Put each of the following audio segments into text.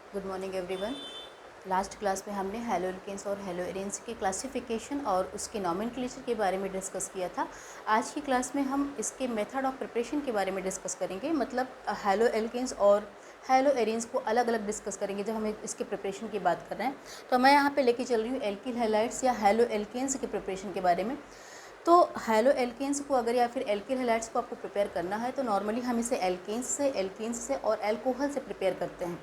Good morning everyone. Last class में हमने hello alkanes और हैलो एरेन्स के क्लासिफिकेशन और उसके नॉमेनक्लेचर के बारे में डिस्कस किया था। आज की क्लास में हम इसके मेथड ऑफ प्रिपरेशन के बारे में डिस्कस करेंगे, मतलब हैलो एल्केन्स और हैलो एरेन्स को अलग अलग डिस्कस करेंगे जब हम इसके प्रिपरेशन की बात कर रहे हैं। तो मैं यहाँ पे लेके चल रही हूँ एल्किल हैलाइड्स या हैलो एल्केन्स के प्रिपरेशन के बारे में। तो हैलो एल्केन्स को अगर या फिर एल्किल हैलाइड्स को आपको प्रिपेयर करना है तो नॉर्मली हम इसे एल्केन्स से और एल्कोहल से प्रिपेयर करते हैं।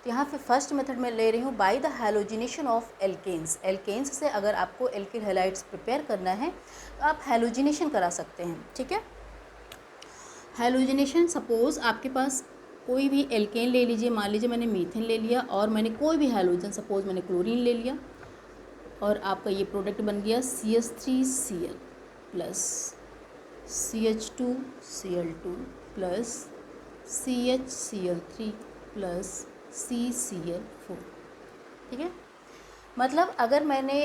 तो यहाँ पे फर्स्ट मेथड में ले रही हूँ by the halogenation of alkenes से अगर आपको एल्किल हैलाइड्स प्रिपेयर करना है तो आप हैलोजिनेशन करा सकते हैं। ठीक है, हैलोजिनेशन, सपोज आपके पास कोई भी एल्केन ले लीजिए, मान लीजिए मैंने मीथेन ले लिया और मैंने कोई भी हैलोजन, सपोज मैंने क्लोरीन ले लिया और आपका ये प्रोडक्ट बन गया CH3Cl plus CH2Cl2 plus CHCl3 plus CCl4। ठीक है, मतलब अगर मैंने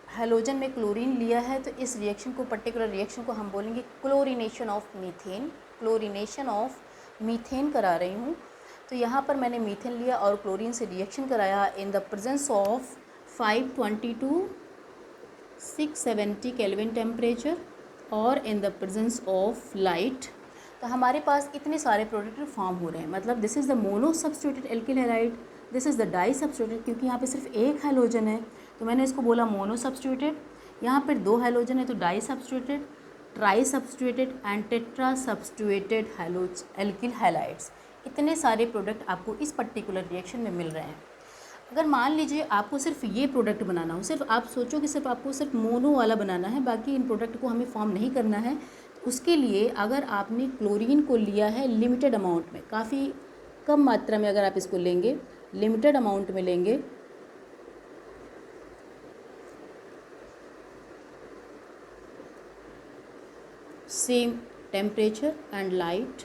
हैलोजन में क्लोरीन लिया है तो इस रिएक्शन को, पर्टिकुलर रिएक्शन को हम बोलेंगे क्लोरीनेशन ऑफ मीथेन करा रही हूँ। तो यहाँ पर मैंने मीथेन लिया और क्लोरीन से रिएक्शन कराया in the presence of 522 670 kelvin temperature और in the presence of light. तो हमारे पास इतने सारे प्रोडक्ट फॉर्म हो रहे हैं, मतलब this is the mono substituted alkyl halide, this is the di substituted, क्योंकि यहाँ पे सिर्फ एक हैलोजन है तो मैंने इसको बोला मोनो सब्स्टिट्यूटेड। यहाँ पर दो हैलोजन है तो di substituted, tri substituted and tetra substituted alkyl halides. इतने सारे प्रोडक्ट आपको इस पर्टिकुलर रिएक्शन में मिल रहे हैं। अगर मान लीजिए आपको सिर्फ ये प्रोडक्ट बनाना हो, सिर्फ आप सोचो कि सिर्फ आपको सिर्फ मोनो वाला बनाना है, बाकी इन प्रोडक्ट को हमें फॉर्म नहीं करना है, तो उसके लिए अगर आपने क्लोरीन को लिया है लिमिटेड अमाउंट में, काफ़ी कम मात्रा में अगर आप इसको लेंगे, लिमिटेड अमाउंट में लेंगे, सेम टेम्परेचर एंड लाइट,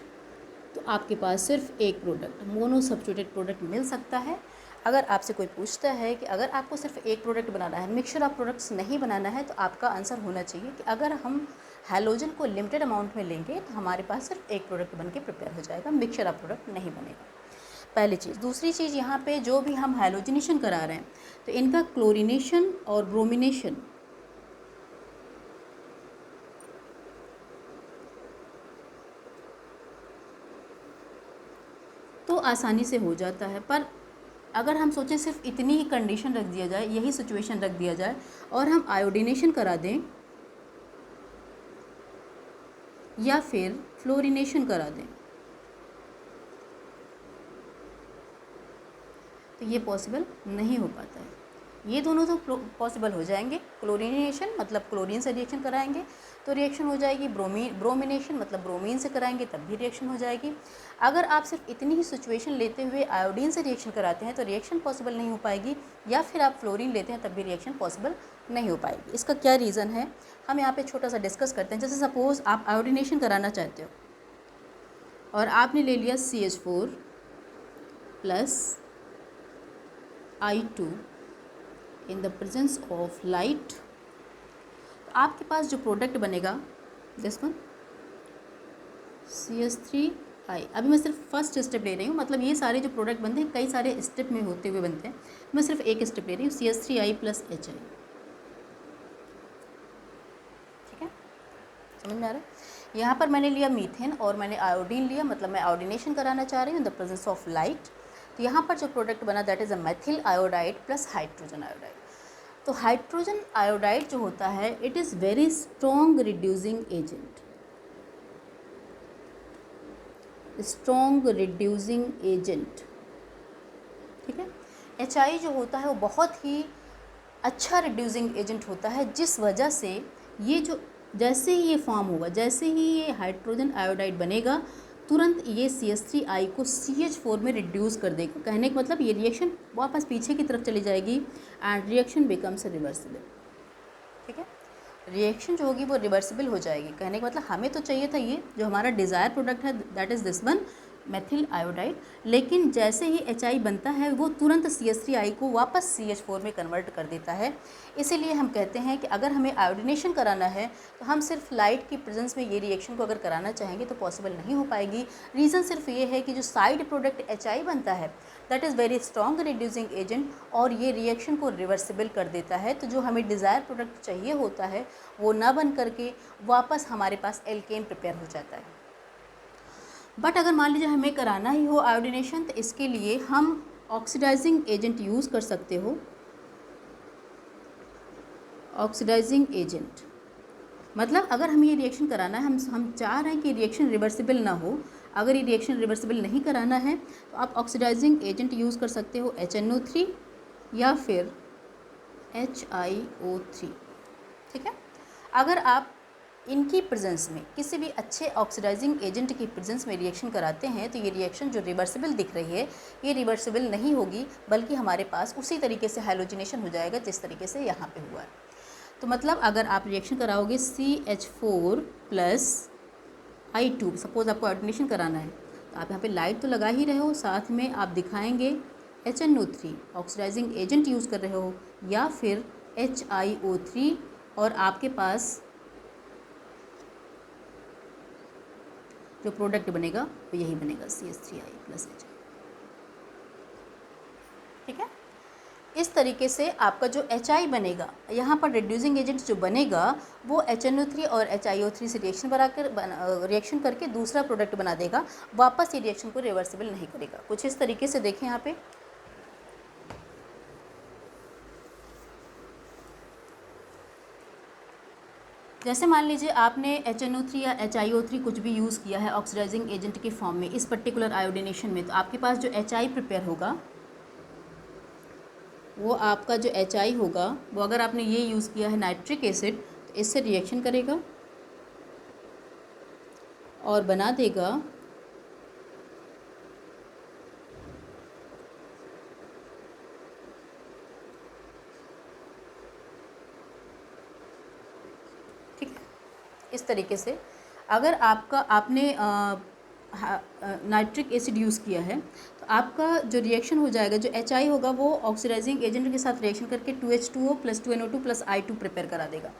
तो आपके पास सिर्फ एक प्रोडक्ट, मोनो सब्स्टिट्यूटेड प्रोडक्ट मिल सकता है। अगर आपसे कोई पूछता है कि अगर आपको सिर्फ एक प्रोडक्ट बनाना है, मिक्सचर ऑफ प्रोडक्ट्स नहीं बनाना है, तो आपका आंसर होना चाहिए कि अगर हम हैलोजन को लिमिटेड अमाउंट में लेंगे तो हमारे पास सिर्फ एक प्रोडक्ट बन के प्रिपेयर हो जाएगा, मिक्सचर ऑफ प्रोडक्ट नहीं बनेगा। पहली चीज़। दूसरी चीज़, यहाँ पे जो भी हम हैलोजिनेशन करा रहे हैं तो इनका क्लोरीनेशन और ब्रोमिनेशन तो आसानी से हो जाता है, पर अगर हम सोचें सिर्फ इतनी ही कंडीशन रख दिया जाए, यही सिचुएशन रख दिया जाए और हम आयोडिनेशन करा दें या फिर फ्लोरिनेशन करा दें तो ये पॉसिबल नहीं हो पाता है। ये दोनों तो पॉसिबल हो जाएंगे। क्लोरिनेशन मतलब क्लोरीन से रिएक्शन कराएंगे तो रिएक्शन हो जाएगी, ब्रोमिनेशन मतलब ब्रोमीन से कराएंगे तब भी रिएक्शन हो जाएगी। अगर आप सिर्फ इतनी ही सिचुएशन लेते हुए आयोडीन से रिएक्शन कराते हैं तो रिएक्शन पॉसिबल नहीं हो पाएगी, या फिर आप फ्लोरीन लेते हैं तब भी रिएक्शन पॉसिबल नहीं हो पाएगी। इसका क्या रीज़न है, हम यहाँ पे छोटा सा डिस्कस करते हैं। जैसे सपोज़ आप आयोडिनेशन कराना चाहते हो और आपने ले लिया CH4 plus I2 in the presence of light, तो आपके पास जो प्रोडक्ट बनेगा दिस वन CH3I। अभी मैं सिर्फ फर्स्ट स्टेप ले रही हूँ, मतलब ये सारे जो प्रोडक्ट बनते हैं कई सारे स्टेप में होते हुए बनते हैं, मैं सिर्फ एक स्टेप ले रही हूँ, CH3I प्लस HI। ठीक है, समझ में आ रहा है। यहाँ पर मैंने लिया मीथेन और मैंने आयोडीन लिया, मतलब मैं आयोडिनेशन कराना चाह रही हूँ इन द प्रेजेंस ऑफ लाइट। तो यहाँ पर जो प्रोडक्ट बना that is a methyl iodide plus hydrogen iodide. तो हाइड्रोजन आयोडाइड जो होता है it is very strong reducing agent, strong reducing agent. ठीक है, HI जो होता है वो बहुत ही अच्छा रिड्यूसिंग एजेंट होता है, जिस वजह से ये जो जैसे ही ये फॉर्म होगा, जैसे ही ये हाइड्रोजन आयोडाइड बनेगा, तुरंत ये CH3I को CH4 में रिड्यूस कर देगा। कहने का मतलब ये रिएक्शन वापस पीछे की तरफ चली जाएगी एंड रिएक्शन बिकम्स रिवर्सिबल। ठीक है, रिएक्शन जो होगी वो रिवर्सिबल हो जाएगी। कहने का मतलब हमें तो चाहिए था ये जो हमारा डिज़ायर प्रोडक्ट है that is this one methyl iodide, लेकिन जैसे ही HI बनता है वो तुरंत CH3I को वापस CH4 में कन्वर्ट कर देता है। इसीलिए हम कहते हैं कि अगर हमें आयोडिनेशन कराना है तो हम सिर्फ लाइट की प्रेजेंस में ये रिएक्शन को अगर कराना चाहेंगे तो पॉसिबल नहीं हो पाएगी। रीज़न सिर्फ ये है कि जो साइड प्रोडक्ट HI बनता है that is very strong reducing agent, और ये रिएक्शन को रिवर्सिबल कर देता है। तो जो हमें डिज़ायर प्रोडक्ट चाहिए होता है वो ना बन करके वापस हमारे पास एल्केन प्रिपेयर हो जाता है। बट अगर मान लीजिए हमें कराना ही हो आयोडीनेशन, तो इसके लिए हम ऑक्सीडाइजिंग एजेंट यूज़ कर सकते हो। ऑक्सीडाइजिंग एजेंट मतलब अगर हमें ये रिएक्शन कराना है, हम चाह रहे हैं कि रिएक्शन रिवर्सिबल ना हो, अगर ये रिएक्शन रिवर्सिबल नहीं कराना है तो आप ऑक्सीडाइजिंग एजेंट यूज़ कर सकते हो HNO3 या फिर HiO3। ठीक है, अगर आप इनकी प्रेजेंस में किसी भी अच्छे ऑक्सीडाइजिंग एजेंट की प्रेजेंस में रिएक्शन कराते हैं तो ये रिएक्शन जो रिवर्सिबल दिख रही है ये रिवर्सिबल नहीं होगी, बल्कि हमारे पास उसी तरीके से हाइलोजिनेशन हो जाएगा जिस तरीके से यहाँ पे हुआ है। तो मतलब अगर आप रिएक्शन कराओगे CH4 प्लस I2, सपोज आपको आयोडीनेशन कराना है, तो आप यहाँ पे लाइट तो लगा ही रहे हो, साथ में आप दिखाएंगे HNO3 ऑक्सीडाइजिंग एजेंट यूज़ कर रहे हो, या फिर HiO3, और आपके पास जो प्रोडक्ट बनेगा वो यही बनेगा CH3I प्लस H। ठीक है, इस तरीके से आपका जो HI बनेगा, यहाँ पर रिड्यूसिंग एजेंट जो बनेगा वो HNO3 और HiO3 से रिएक्शन करके दूसरा प्रोडक्ट बना देगा, वापस ये रिएक्शन को रिवर्सिबल नहीं करेगा। कुछ इस तरीके से देखें यहाँ पे, जैसे मान लीजिए आपने HNO3 या HiO3 कुछ भी यूज़ किया है ऑक्सीडाइजिंग एजेंट के फॉर्म में इस पर्टिकुलर आयोडीनेशन में, तो आपके पास जो HI प्रिपेयर होगा वो आपका जो HI होगा वो, अगर आपने ये यूज़ किया है नाइट्रिक एसिड, तो इससे रिएक्शन करेगा और बना देगा ठीक है, इस तरीके से। अगर आपने नाइट्रिक एसिड यूज़ किया है तो आपका जो रिएक्शन हो जाएगा, जो HI होगा वो ऑक्सीडाइजिंग एजेंट के साथ रिएक्शन करके 2H2O plus 2NO2 plus I2 prepare करा देगा।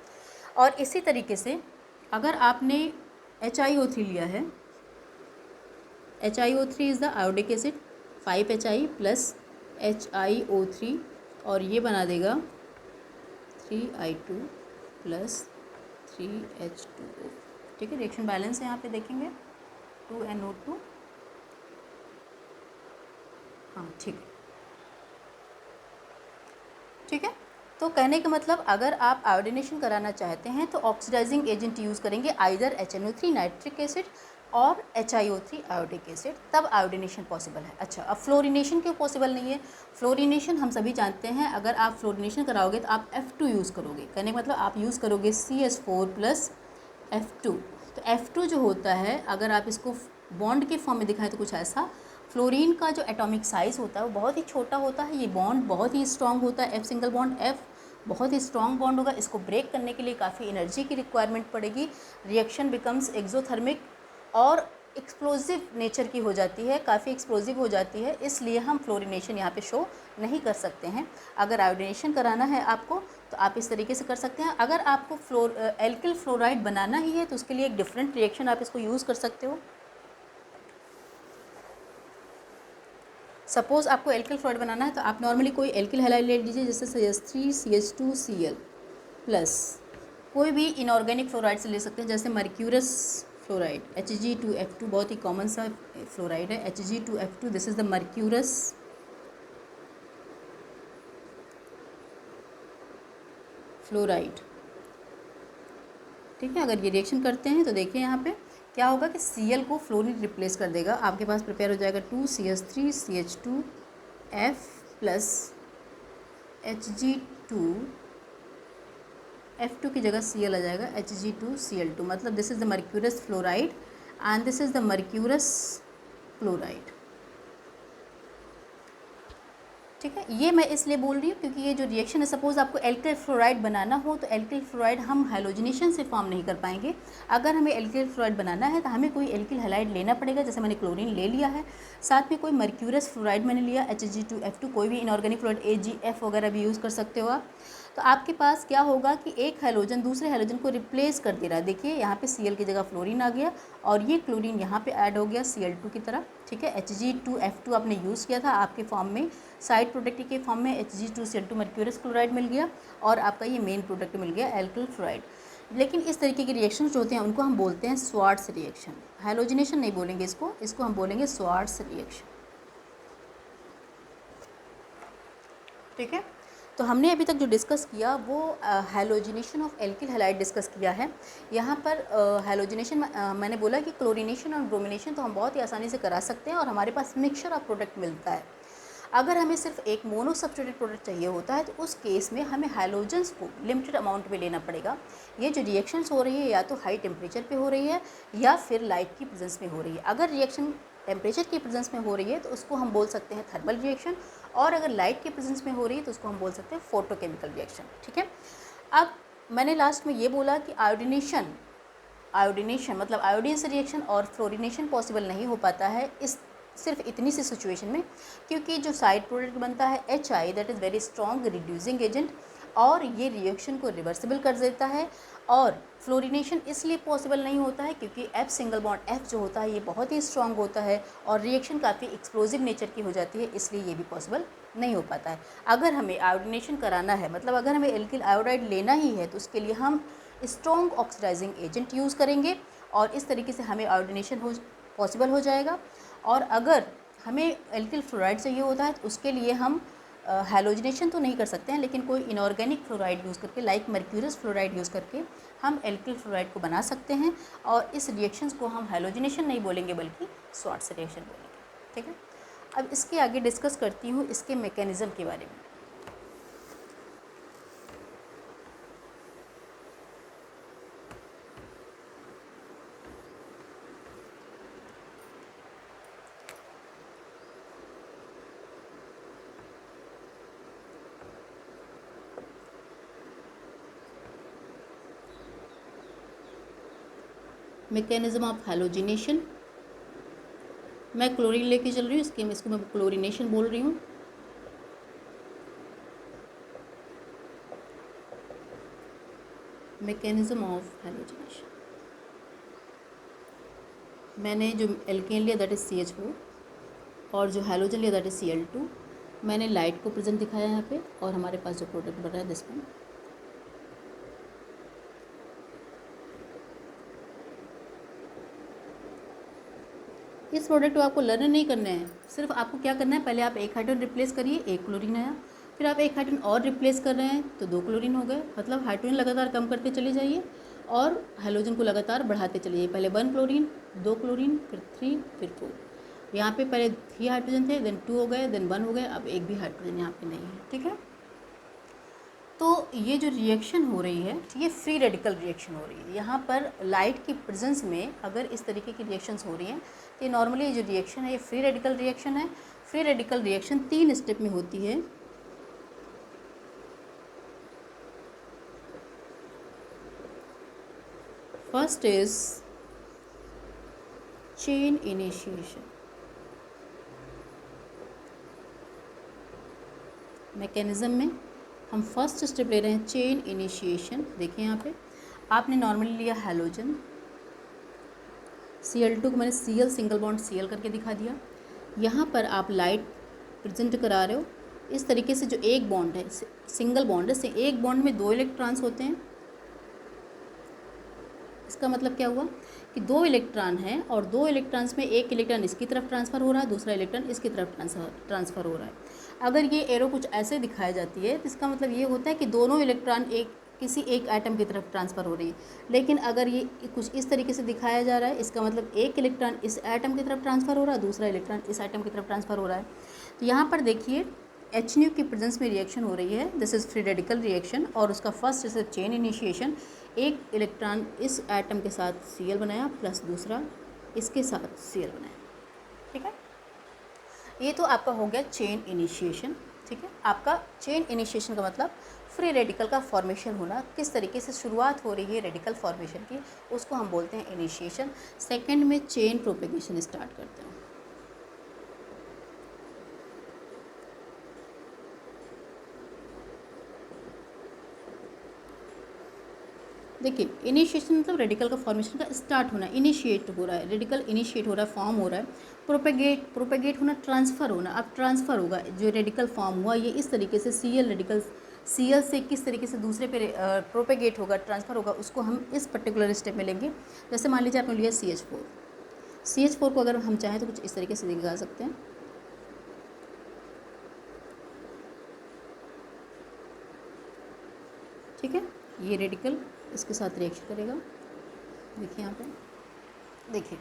और इसी तरीके से अगर आपने HiO3 लिया है, HiO3 is the iodic acid, 5HI plus HiO3, और ये बना देगा 3I2 प्लस 3H2O। ठीक है, रिएक्शन बैलेंस है यहाँ पे देखेंगे 2NO2। हाँ ठीक है, ठीक है। तो कहने का मतलब अगर आप आयोडीनेशन कराना चाहते हैं तो ऑक्सीडाइजिंग एजेंट यूज़ करेंगे, आइदर HNO3 नाइट्रिक एसिड और HiO3 आयोडिक एसिड, तब आयोडीनेशन पॉसिबल है। अच्छा, अब फ्लोरिनेशन क्यों पॉसिबल नहीं है? फ्लोरिनेशन हम सभी जानते हैं, अगर आप फ्लोरिनेशन कराओगे तो आप F2 यूज़ करोगे। कहने का मतलब आप यूज़ करोगे CH4 प्लस F2। तो F2 जो होता है, अगर आप इसको बॉन्ड के फॉर्म में दिखाएं तो कुछ ऐसा, फ्लोरीन का जो एटॉमिक साइज़ होता है वो बहुत ही छोटा होता है, ये बॉन्ड बहुत ही स्ट्रॉन्ग होता है, F सिंगल बॉन्ड F बहुत ही स्ट्रॉन्ग बॉन्ड होगा, इसको ब्रेक करने के लिए काफ़ी एनर्जी की रिक्वायरमेंट पड़ेगी, रिएक्शन बिकम्स एक्सोथर्मिक और एक्सप्लोजिव नेचर की हो जाती है, काफ़ी एक्सप्लोजिव हो जाती है, इसलिए हम फ्लोरिनेशन यहाँ पे शो नहीं कर सकते हैं। अगर आयोडीनेशन कराना है आपको तो आप इस तरीके से कर सकते हैं। अगर आपको एल्किल फ्लोराइड बनाना ही है तो उसके लिए एक डिफरेंट रिएक्शन आप इसको यूज़ कर सकते हो। सपोज़ आपको एल्किल फ्लोराइड बनाना है तो आप नॉर्मली कोई एल्किल हैलाइड ले लीजिए, जैसे CH3CH2Cl प्लस कोई भी इनऑर्गेनिक फ्लोराइड से ले सकते हैं, जैसे मर्क्यूरस फ्लोराइड Hg2F2 बहुत ही कॉमन सा फ्लोराइड है, Hg2F2, this is the mercurous fluoride. ठीक है, अगर ये रिएक्शन करते हैं तो देखिए यहाँ पे क्या होगा कि Cl को फ्लोरीन रिप्लेस कर देगा, आपके पास प्रिपेयर हो जाएगा 2CH3CH2F प्लस Hg2F2 की जगह Cl आ जाएगा Hg2Cl2, मतलब this is the mercurous fluoride and this is the mercurous chloride. ठीक है, ये मैं इसलिए बोल रही हूँ क्योंकि ये जो रिएक्शन है, सपोज़ आपको एल्किल फ्लोराइड बनाना हो तो एल्किल फ्लोराइड हम हाइलोजिनेशन से फॉर्म नहीं कर पाएंगे। अगर हमें एल्किल फ्लोराइड बनाना है तो हमें कोई एल्किल हैलाइड लेना पड़ेगा, जैसे मैंने क्लोरीन ले लिया है, साथ में कोई मर्क्यूरस फ्लोराइड मैंने लिया Hg2F2, कोई भी इनऑर्गेनिक फ्लोराइड AgF वगैरह भी यूज़ कर सकते हो आप। तो आपके पास क्या होगा कि एक हैलोजन दूसरे हैलोजन को रिप्लेस कर दे रहा है। देखिए यहाँ पे Cl की जगह फ्लोरीन आ गया और ये क्लोरीन यहाँ पे ऐड हो गया Cl2 की तरह, ठीक है। Hg2F2 आपने यूज़ किया था आपके फॉर्म में, साइड प्रोडक्ट के फॉर्म में Hg2Cl2 मर्क्यूरियस क्लोराइड मिल गया और आपका ये मेन प्रोडक्ट मिल गया एल्किल फ्लोराइड। लेकिन इस तरीके के रिएक्शन जो होते हैं उनको हम बोलते हैं स्वार्ट्स रिएक्शन। हैलोजिनेशन नहीं बोलेंगे इसको हम बोलेंगे स्वार्ट्स रिएक्शन, ठीक है। तो हमने अभी तक जो डिस्कस किया वो halogenation of alkyl halide discuss किया है। यहाँ पर हैलोजिनेशन मैंने बोला कि क्लोरीनेशन और ब्रोमिनेशन तो हम बहुत ही आसानी से करा सकते हैं और हमारे पास मिक्सचर ऑफ प्रोडक्ट मिलता है। अगर हमें सिर्फ एक मोनो सब्स्टिट्यूटेड प्रोडक्ट चाहिए होता है तो उस केस में हमें हैलोजन्स को लिमिटेड अमाउंट में लेना पड़ेगा। ये जो रिएक्शंस हो रही है या तो हाई टेम्परेचर पे हो रही है या फिर लाइट की प्रेजेंस में हो रही है। अगर रिएक्शन टेम्परेचर की प्रेजेंस में हो रही है तो उसको हम बोल सकते हैं थर्मल रिएक्शन, और अगर लाइट की प्रेजेंस में हो रही है तो उसको हम बोल सकते हैं फोटोकेमिकल रिएक्शन, ठीक है। अब मैंने लास्ट में ये बोला कि आयोडीनेशन मतलब आयोडीन से रिएक्शन और फ्लोरीनेशन पॉसिबल नहीं हो पाता है इस सिर्फ इतनी सी सिचुएशन में, क्योंकि जो साइड प्रोडक्ट बनता है HI that is very strong reducing agent और ये रिएक्शन को रिवर्सिबल कर देता है। और फ्लोरीनेशन इसलिए पॉसिबल नहीं होता है क्योंकि F सिंगल बॉन्ड F जो होता है ये बहुत ही स्ट्रॉन्ग होता है और रिएक्शन काफ़ी एक्सप्लोजिव नेचर की हो जाती है, इसलिए ये भी पॉसिबल नहीं हो पाता है। अगर हमें आयोडीनेशन कराना है, मतलब अगर हमें एल्किल आयोडाइड लेना ही है, तो उसके लिए हम स्ट्रॉन्ग ऑक्सीडाइजिंग एजेंट यूज़ करेंगे और इस तरीके से हमें आयोडीनेशन पॉसिबल हो जाएगा। और अगर हमें एल्किल फ्लोराइड चाहिए होता है तो उसके लिए हम हैलोजिनेशन तो नहीं कर सकते हैं, लेकिन कोई इनऑर्गेनिक फ्लोराइड यूज़ करके लाइक मर्क्यूरियस फ्लोराइड यूज़ करके हम एल्किल फ्लोराइड को बना सकते हैं और इस रिएक्शंस को हम हैलोजिनेशन नहीं बोलेंगे बल्कि स्वार्ट्स रिएक्शन बोलेंगे, ठीक है। अब इसके आगे डिस्कस करती हूँ इसके मैकेनिज़्म के बारे में। मैकेनिज्म ऑफ हैलोजिनेशन, मैं क्लोरीन लेके चल रही हूँ, इसको मैं क्लोरीनेशन बोल रही हूँ। मैकेनिज्म ऑफ हैलोजिनेशन, मैंने जो एल्केन लिया दैट इज़ CH4 और जो हैलोजन लिया दैट इज़ Cl2। मैंने लाइट को प्रेजेंट दिखाया यहाँ पे और हमारे पास जो प्रोडक्ट बन रहा है दिस वन। इस प्रोडक्ट को आपको लर्न नहीं करना है, सिर्फ आपको क्या करना है, पहले आप एक हाइड्रोजन रिप्लेस करिए, एक क्लोरीन आया, फिर आप एक हाइड्रोजन और रिप्लेस कर रहे हैं तो 2 क्लोरीन हो गए। मतलब हाइड्रोजन लगातार कम करते चले जाइए और हैलोजन को लगातार बढ़ाते चले जाइए। पहले 1 क्लोरीन, 2 क्लोरीन, फिर 3, फिर 4। यहाँ पे पहले 3 हाइड्रोजन थे, देन 2 हो गए, देन 1 हो गए, अब एक भी हाइड्रोजन यहाँ पे नहीं है, ठीक है। तो ये जो रिएक्शन हो रही है ये फ्री रेडिकल रिएक्शन हो रही है। यहाँ पर लाइट की प्रेजेंस में अगर इस तरीके की रिएक्शंस हो रही हैं तो ये नॉर्मली ये जो रिएक्शन है ये फ्री रेडिकल रिएक्शन है। फ्री रेडिकल रिएक्शन 3 स्टेप में होती है। First is chain initiation. Mechanism में हम फर्स्ट स्टेप ले रहे हैं चेन इनिशिएशन। देखिए यहाँ पे आपने नॉर्मली लिया हैलोजन, Cl2 को मैंने Cl सिंगल बॉन्ड Cl करके दिखा दिया। यहाँ पर आप लाइट प्रेजेंट करा रहे हो इस तरीके से। जो एक बॉन्ड है सिंगल बॉन्ड है, एक बॉन्ड में 2 इलेक्ट्रॉन्स होते हैं। इसका मतलब क्या हुआ कि 2 इलेक्ट्रॉन हैं और 2 इलेक्ट्रॉन्स में एक इलेक्ट्रॉन इसकी तरफ ट्रांसफ़र हो रहा है, दूसरा इलेक्ट्रॉन इसकी तरफ ट्रांसफ़र हो रहा है। अगर ये एरो कुछ ऐसे दिखाई जाती है तो इसका मतलब ये होता है कि दोनों इलेक्ट्रॉन किसी एक एटम की तरफ ट्रांसफ़र हो रही है। लेकिन अगर ये कुछ इस तरीके से दिखाया जा रहा है, इसका मतलब एक इलेक्ट्रॉन इस एटम की तरफ ट्रांसफ़र हो रहा है, दूसरा इलेक्ट्रॉन इस एटम की तरफ ट्रांसफ़र हो रहा है। तो यहाँ पर देखिए HNU की प्रेजेंस में रिएक्शन हो रही है, this is free radical reaction. और उसका फर्स्ट इज चेन इनिशिएशन। एक इलेक्ट्रॉन इस एटम के साथ Cl बनाया प्लस दूसरा इसके साथ Cl बनाया, ठीक है। ये तो आपका हो गया चेन इनिशिएशन, ठीक है। आपका चेन इनिशिएशन का मतलब फ्री रेडिकल का फॉर्मेशन होना, किस तरीके से शुरुआत हो रही है रेडिकल फॉर्मेशन की, उसको हम बोलते हैं इनिशिएशन। सेकंड में चेन प्रोपेगेशन स्टार्ट करते हैं। देखिए इनिशिएशन मतलब रेडिकल का फॉर्मेशन का स्टार्ट होना, इनिशिएट हो रहा है, रेडिकल इनिशिएट हो रहा है, फॉर्म हो रहा है। प्रोपेगेट होना, ट्रांसफ़र होना। अब ट्रांसफ़र होगा, जो रेडिकल फॉर्म हुआ ये इस तरीके से सीएल रेडिकल, सीएल से किस तरीके से दूसरे पे प्रोपेगेट होगा, ट्रांसफ़र होगा, उसको हम इस पर्टिकुलर स्टेप में लेंगे। जैसे मान लीजिए आपने लिया CH4 को अगर हम चाहें तो कुछ इस तरीके से दिखा सकते हैं। ठीक है, ये रेडिकल इसके साथ रिएक्शन करेगा। देखिए यहाँ पे, देखिए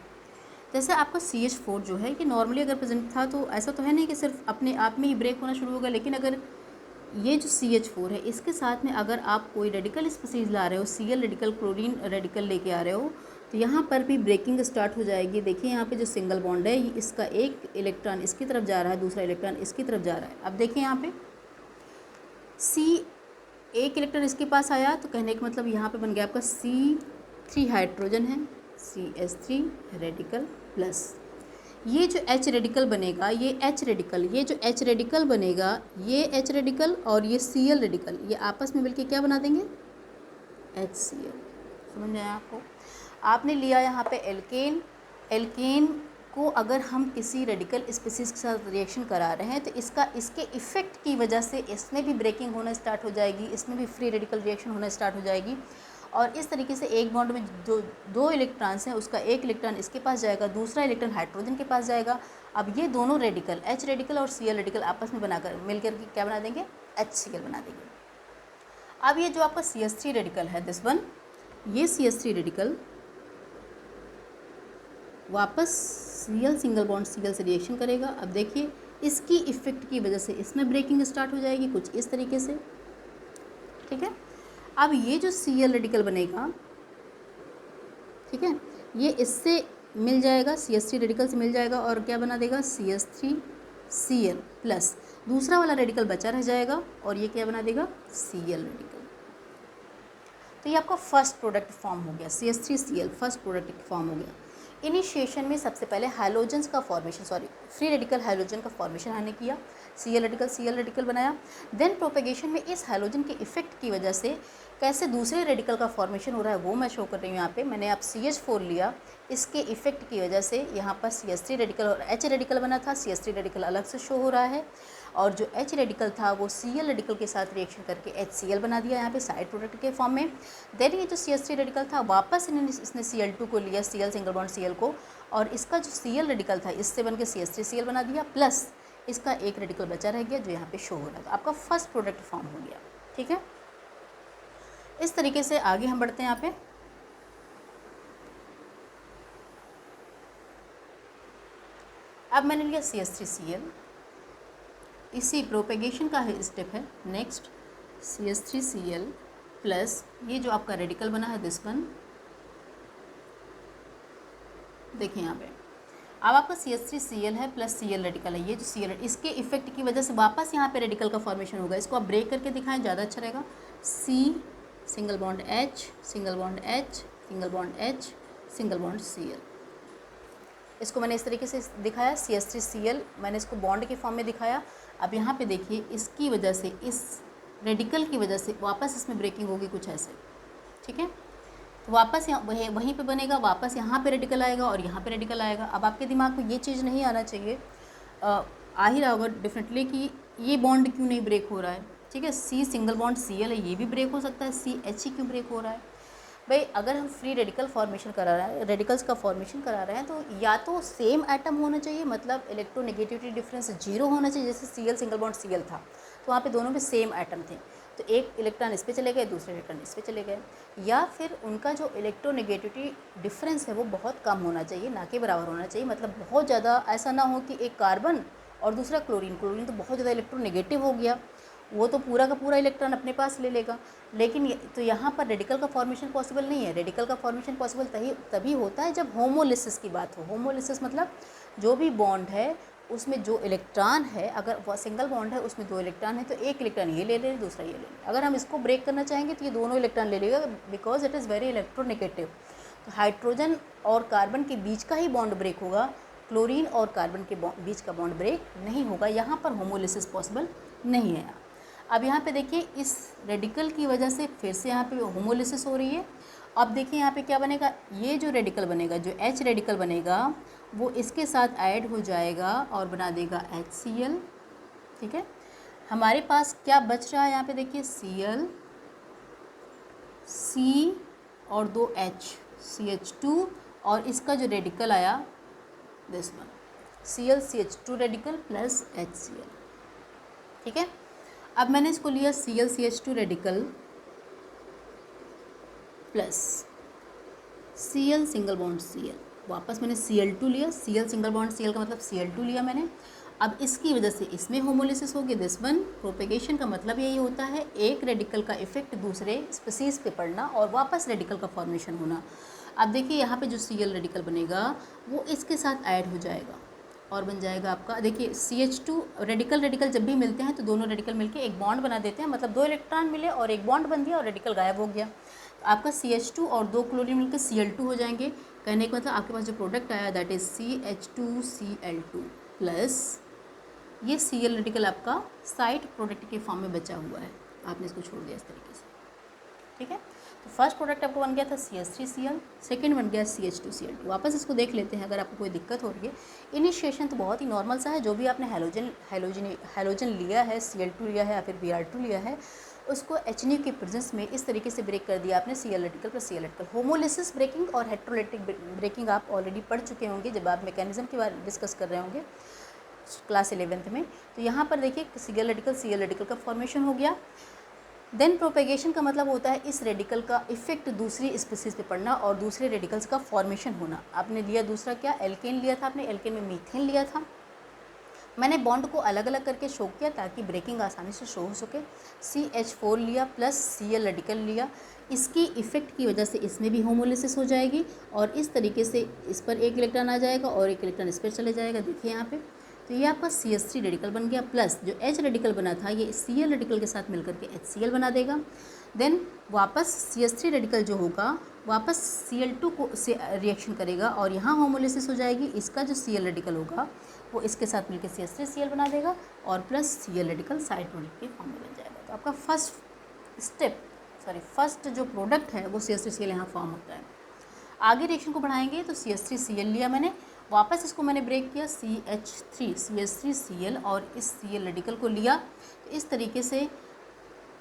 जैसे आपका CH4 जो है कि नॉर्मली अगर प्रेजेंट था तो ऐसा तो है नहीं कि सिर्फ अपने आप में ही ब्रेक होना शुरू होगा, लेकिन अगर ये जो CH4 है इसके साथ में अगर आप कोई रेडिकल स्पीसीज ला रहे हो, Cl रेडिकल, क्लोरीन रेडिकल लेके आ रहे हो, तो यहाँ पर भी ब्रेकिंग स्टार्ट हो जाएगी। देखिए यहाँ पे जो सिंगल बॉन्ड है इसका एक इलेक्ट्रॉन इसकी तरफ जा रहा है, दूसरा इलेक्ट्रॉन इसकी तरफ जा रहा है। अब देखिए यहाँ पे एक इलेक्ट्रॉन इसके पास आया तो कहने का मतलब यहाँ पे बन गया आपका C3 हाइड्रोजन है, CH3 रेडिकल प्लस ये जो H रेडिकल बनेगा, ये H रेडिकल, ये जो H रेडिकल बनेगा, ये H रेडिकल और ये Cl रेडिकल, ये आपस में मिलके क्या बना देंगे, HCl। समझ में आया आपको? आपने लिया यहाँ पे एल्केन। एल्केन को अगर हम किसी रेडिकल स्पीसीज के साथ रिएक्शन करा रहे हैं तो इसके इफ़ेक्ट की वजह से इसमें भी ब्रेकिंग होना स्टार्ट हो जाएगी, इसमें भी फ्री रेडिकल रिएक्शन होना स्टार्ट हो जाएगी। और इस तरीके से एक बॉन्ड में दो इलेक्ट्रॉन्स हैं, उसका एक इलेक्ट्रॉन इसके पास जाएगा, दूसरा इलेक्ट्रॉन हाइड्रोजन के पास जाएगा। अब ये दोनों रेडिकल H रेडिकल और Cl रेडिकल आपस में बनाकर मिलकर के क्या बना देंगे, HCl बना देंगे। अब ये जो आपका CH3 रेडिकल है, दिस वन, ये CH3 रेडिकल वापस Cl सिंगल बॉन्ड Cl से रिएक्शन करेगा। अब देखिए इसकी इफ़ेक्ट की वजह से इसमें ब्रेकिंग स्टार्ट हो जाएगी कुछ इस तरीके से। ठीक है, अब ये जो Cl रेडिकल बनेगा, ठीक है, ये इससे मिल जाएगा, CH3 रेडिकल से मिल जाएगा और क्या बना देगा, CH3Cl प्लस दूसरा वाला रेडिकल बचा रह जाएगा और ये क्या बना देगा, Cl रेडिकल। तो ये आपका फर्स्ट प्रोडक्ट फॉर्म हो गया, CH3Cl फर्स्ट प्रोडक्ट फॉर्म हो गया। इनिशिएशन में सबसे पहले हाइलोजन्स का फॉर्मेशन, फ्री रेडिकल हाइलोजन का फॉर्मेशन हमने किया, Cl रेडिकल बनाया। देन प्रोपेगेशन में इस हाइलोजन के इफेक्ट की वजह से कैसे दूसरे रेडिकल का फॉर्मेशन हो रहा है वो मैं शो कर रही हूँ। यहाँ पे मैंने आप CH4 लिया, इसके इफेक्ट की वजह से यहाँ पर CH3 रेडिकल और H रेडिकल बना था। CH3 रेडिकल अलग से शो हो रहा है और जो H रेडिकल था वो Cl रेडिकल के साथ रिएक्शन करके HCl बना दिया यहाँ पे साइड प्रोडक्ट के फॉर्म में। देन ये जो CH3 रेडिकल था वापस इसने Cl2 को लिया, Cl सिंगल बॉन्ड Cl को, और इसका जो Cl रेडिकल था इससे बन के CH3Cl बना दिया, प्लस इसका एक रेडिकल बचा रह गया जो यहाँ पे शो हो रहा था। आपका फर्स्ट प्रोडक्ट फॉर्म हो गया। ठीक है, इस तरीके से आगे हम बढ़ते हैं। यहाँ पे अब मैंने लिया CH3Cl, इसी प्रोपेगेशन का है स्टेप है नेक्स्ट, CH3Cl प्लस ये जो आपका रेडिकल बना है दिस वन। देखिए यहाँ पे अब आपका CH3Cl है प्लस Cl रेडिकल है, ये जो Cl इसके इफेक्ट की वजह से वापस यहाँ पे रेडिकल का फॉर्मेशन होगा। इसको आप ब्रेक करके दिखाएं, ज़्यादा अच्छा रहेगा। C single bond H single bond H single bond H single bond Cl। इसको मैंने इस तरीके से दिखाया, CH3Cl मैंने इसको बॉन्ड के फॉर्म में दिखाया। अब यहाँ पे देखिए इसकी वजह से, इस रेडिकल की वजह से वापस इसमें ब्रेकिंग होगी कुछ ऐसे। ठीक है, तो वापस यहाँ वहीं पे बनेगा, वापस यहाँ पे रेडिकल आएगा और यहाँ पे रेडिकल आएगा। अब आपके दिमाग में ये चीज़ नहीं आना चाहिए, आ ही रहा होगा डेफिनेटली कि ये बॉन्ड क्यों नहीं ब्रेक हो रहा है। ठीक है, C सिंगल बॉन्ड Cl है, ये भी ब्रेक हो सकता है, CH ही क्यों ब्रेक हो रहा है। भाई अगर हम फ्री रेडिकल फॉर्मेशन करा रहे हैं, रेडिकल्स का फॉर्मेशन करा रहे हैं, तो या तो सेम एटम होना चाहिए, मतलब इलेक्ट्रोनेगेटिविटी डिफरेंस 0 होना चाहिए। जैसे Cl सिंगल बॉन्ड Cl था तो वहाँ पे दोनों में सेम एटम थे, तो एक इलेक्ट्रॉन इस पे चले गए, दूसरे इलेक्ट्रॉन इस पे चले गए। या फिर उनका जो इलेक्ट्रोनेगेटिविटी डिफरेंस है वो बहुत कम होना चाहिए, ना कि बराबर होना चाहिए। मतलब बहुत ज़्यादा ऐसा ना हो कि एक कार्बन और दूसरा क्लोरीन तो बहुत ज़्यादा इलेक्ट्रोनेगेटिव हो गया, वो तो पूरा का पूरा इलेक्ट्रॉन अपने पास ले लेगा। लेकिन तो यहाँ पर रेडिकल का फॉर्मेशन पॉसिबल नहीं है। रेडिकल का फॉर्मेशन पॉसिबल तभी होता है जब होमोलिसिस की बात हो। होमोलिसिस मतलब जो भी बॉन्ड है उसमें जो इलेक्ट्रॉन है, अगर वो सिंगल बॉन्ड है उसमें 2 इलेक्ट्रॉन है तो एक इलेक्ट्रॉन ये ले ले, दूसरा ये ले ले। अगर हम इसको ब्रेक करना चाहेंगे तो ये दोनों इलेक्ट्रॉन ले लेगा, because it is very electronegative. तो हाइड्रोजन और कार्बन के बीच का ही बॉन्ड ब्रेक होगा, क्लोरीन और कार्बन के बीच का बॉन्ड ब्रेक नहीं होगा। यहाँ पर होमोलिसिस पॉसिबल नहीं है। अब यहाँ पे देखिए इस रेडिकल की वजह से फिर से यहाँ पे होमोलिसिस हो रही है। अब देखिए यहाँ पे क्या बनेगा, ये जो रेडिकल बनेगा, जो H रेडिकल बनेगा वो इसके साथ ऐड हो जाएगा और बना देगा HCl। ठीक है, हमारे पास क्या बच रहा है यहाँ पे देखिए, Cl, C और 2 H, CH2 और इसका जो रेडिकल आया this one, ClCH2 radical plus HCl। ठीक है, अब मैंने इसको लिया ClCH2 radical plus Cl single bond Cl, वापस मैंने Cl2 लिया, Cl सिंगल बॉन्ड Cl का मतलब Cl2 लिया मैंने। अब इसकी वजह से इसमें होमोलिसिस होगी दिस वन। प्रोपेगेशन का मतलब यही होता है, एक रेडिकल का इफेक्ट दूसरे स्पीसीज पे पड़ना और वापस रेडिकल का फॉर्मेशन होना। अब देखिए यहाँ पे जो Cl रेडिकल बनेगा वो इसके साथ ऐड हो जाएगा और बन जाएगा आपका, देखिए CH2 रेडिकल जब भी मिलते हैं तो दोनों रेडिकल मिलके एक बॉन्ड बना देते हैं, मतलब 2 इलेक्ट्रॉन मिले और एक बॉन्ड बन गया और रेडिकल गायब हो गया। तो आपका CH2 और 2 क्लोरीन मिलकर Cl2 हो जाएंगे। कहने का मतलब आपके पास जो प्रोडक्ट आया दैट इज CH2Cl2 प्लस ये Cl रेडिकल आपका साइड प्रोडक्ट के फॉर्म में बचा हुआ है, आपने इसको छोड़ दिया इस तरीके से। ठीक है, तो फर्स्ट प्रोडक्ट आपको बन गया था CH3Cl, सेकंड बन गया CH2Cl2। वापस इसको देख लेते हैं अगर आपको कोई दिक्कत हो रही है। इनिशिएशन तो बहुत ही नॉर्मल सा है, जो भी आपने हैलोजन लिया है, Cl2 लिया है या फिर Br2 लिया है, उसको HNO के प्रेजेंस में इस तरीके से ब्रेक कर दिया आपने, Cl radical plus Cl radical. Homolysis breaking और हेट्रोलाइटिक ब्रेकिंग आप ऑलरेडी पढ़ चुके होंगे जब आप मैकेनिज्म के बारे में डिस्कस कर रहे होंगे क्लास 11th में। तो यहाँ पर देखिए Cl रेडिकल का फॉर्मेशन हो गया। देन प्रोपेगेशन का मतलब होता है इस रेडिकल का इफेक्ट दूसरी स्पीसीज पे पड़ना और दूसरे रेडिकल्स का फॉर्मेशन होना। आपने लिया दूसरा क्या, एल्केन लिया था आपने, एल्केन में मीथेन लिया था। मैंने बॉन्ड को अलग अलग करके शो किया ताकि ब्रेकिंग आसानी से शो हो सके। CH4 लिया प्लस Cl रेडिकल लिया, इसकी इफेक्ट की वजह से इसमें भी होमोलिसिस हो जाएगी और इस तरीके से इस पर एक इलेक्ट्रॉन आ जाएगा और एक इलेक्ट्रॉन इस पर चले जाएगा। देखिए यहाँ पे, तो ये आपका CH3 रेडिकल बन गया प्लस जो H रेडिकल बना था ये Cl रेडिकल के साथ मिलकर के HCl बना देगा। देन वापस CH3 रेडिकल जो होगा वापस Cl2 को से रिएक्शन करेगा और यहाँ होमोलिसिस हो जाएगी। इसका जो Cl रेडिकल होगा वो इसके साथ मिलकर CH3Cl बना देगा और plus Cl radical side product के फॉर्म में बन जाएगा। तो आपका फर्स्ट जो प्रोडक्ट है वो CH3Cl यहाँ फॉर्म होता है। आगे रिएक्शन को बढ़ाएंगे तो CH3Cl लिया मैंने, वापस इसको मैंने ब्रेक किया CH3Cl और इस Cl रेडिकल को लिया। तो इस तरीके से